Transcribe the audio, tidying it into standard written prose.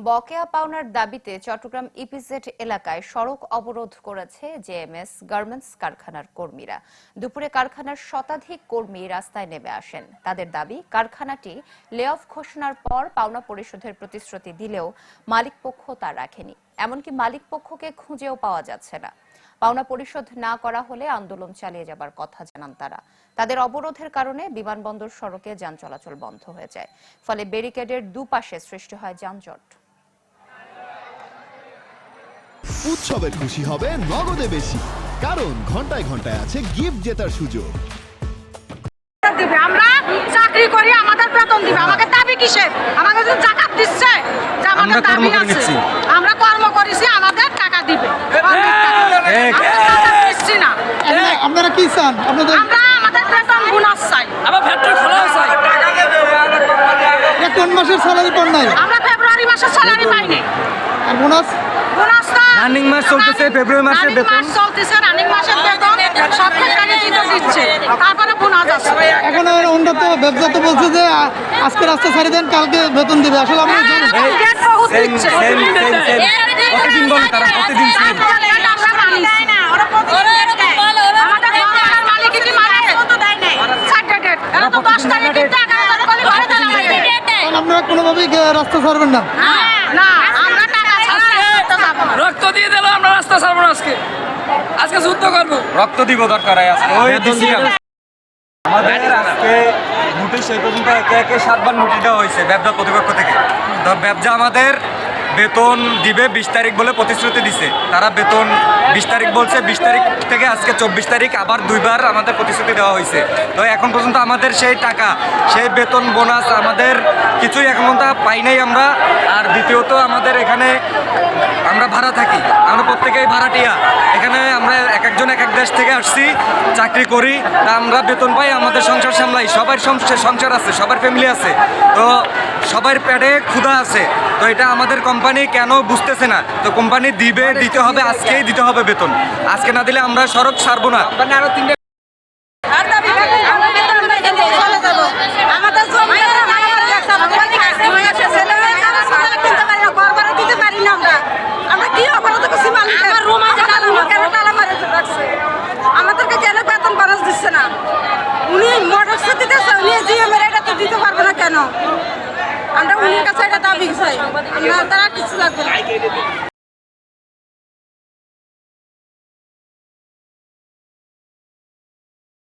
বকেয়া পাওনার দাবিতে চট্টগ্রাম ইপিজেড এলাকায় সড়ক অবরোধ করেছে জেএমএস গার্মেন্টস কারখানার কর্মীরা। দুপুরে কারখানার শতাধিক কর্মী রাস্তায় নেমে আসেন। তাদের দাবি, কারখানাটি লে অফ ঘোষণার পর পাওনা পরিশোধের প্রতিশ্রুতি দিলেও মালিকপক্ষ তা রাখেনি। এমনকি মালিকপক্ষকে খুঁজেও পাওয়া যাচ্ছে না। পাওনা পরিশোধ না করা হলে আন্দোলন চালিয়ে যাবার কথা জানান তারা। তাদের অবরোধের কারণে বিমানবন্দর সড়কে যান চলাচল বন্ধ হয়ে যায়। ফলে ব্যারিকেডের দুপাশে সৃষ্টি হয় যানজট। উৎসবের খুশি হবে নগদে বেশি, কারণ ঘন্টায় ঘন্টায় আছে গিফট জেতার সুযোগ। আমরা চাকরি করি, আমাদের বেতন দিবে। আমাকে দাবি কিসের? আমাদের যে জাকাত দিচ্ছে, যে আমাদের দাবি আছে, আমরা কর্ম করেছি, আমাদের টাকা দিবে। আপনারা কি চান? আমরা আমাদের বেতন বোনাস চাই। আবার ফ্যাক্টরি খোলা চাই। কোন মাসের স্যালারি পান নাই? আমরা ফেব্রুয়ারি মাসের স্যালারি পাইনি। আর বোনাস? বোনাসটা রানিং মাস চলতেছে, ফেব্রুয়ারি মাসের বেতন চলতেছে, রানিং মাসের বেতন সব ফেব্রুয়ারি দিচ্ছে, তারপরে বোনাস আছে। এখন উন্নত ব্যবসা তো বলছে যে আজকে রাস্তা ছাড়ি দেন, কালকে বেতন দিবে। আসলে আমরা ডেট বহুত দিচ্ছে। কতদিন বলে তারা? প্রতিদিন আপনারা কোনোভাবেই রাস্তা ছাড়বেন না? রক্ত দিয়ে দিল, আমরা রাস্তা ছাড়বো না। আজকে যুদ্ধ করবো, রক্ত দিব দরকার। আমাদের আজকে নোটিশ এই পর্যন্ত একে একে 7 বার নোটিশ দেওয়া হয়েছে ব্যবসা কর্তৃপক্ষ থেকে। তো ব্যবসা আমাদের বেতন দিবে 20 তারিখ বলে প্রতিশ্রুতি দিছে। তারা বেতন 20 তারিখ বলছে, 20 তারিখ থেকে আজকে 24 তারিখ আবার 2 বার আমাদের প্রতিশ্রুতি দেওয়া হয়েছে। তো এখন পর্যন্ত আমাদের সেই টাকা, সেই বেতন বোনাস আমাদের কিছুই এখন পর্যন্ত পাই নাই আমরা। আর দ্বিতীয়ত আমাদের এখানে আমরা ভাড়া থাকি, আমরা প্রত্যেকেই ভাড়াটিয়া। এখানে আমরা এক একজন এক এক দেশ থেকে আসছি, চাকরি করি, তা আমরা বেতন পাই, আমাদের সংসার সামলাই। সবার সংসার আছে, সবার ফ্যামিলি আছে, তো সবার পেটে ক্ষুধা আছে। তো এটা আমাদের কোম্পানি কেন বুঝতেছে না? তো কোম্পানি দিবে, দিতে হবে, আজকেই দিতে হবে বেতন। আজকে না দিলে আমরা সড়ক ছাড়বো না। আমাদেরকে কেন বেতন খরচ দিচ্ছে না? উনি মোটর দিতেছে, উনি জিএমের এটা তো দিতে পারবো না কেন? আমরা উনির কাছে এটা দাবি চাই, আমরা তারা কিছু লাগবে না।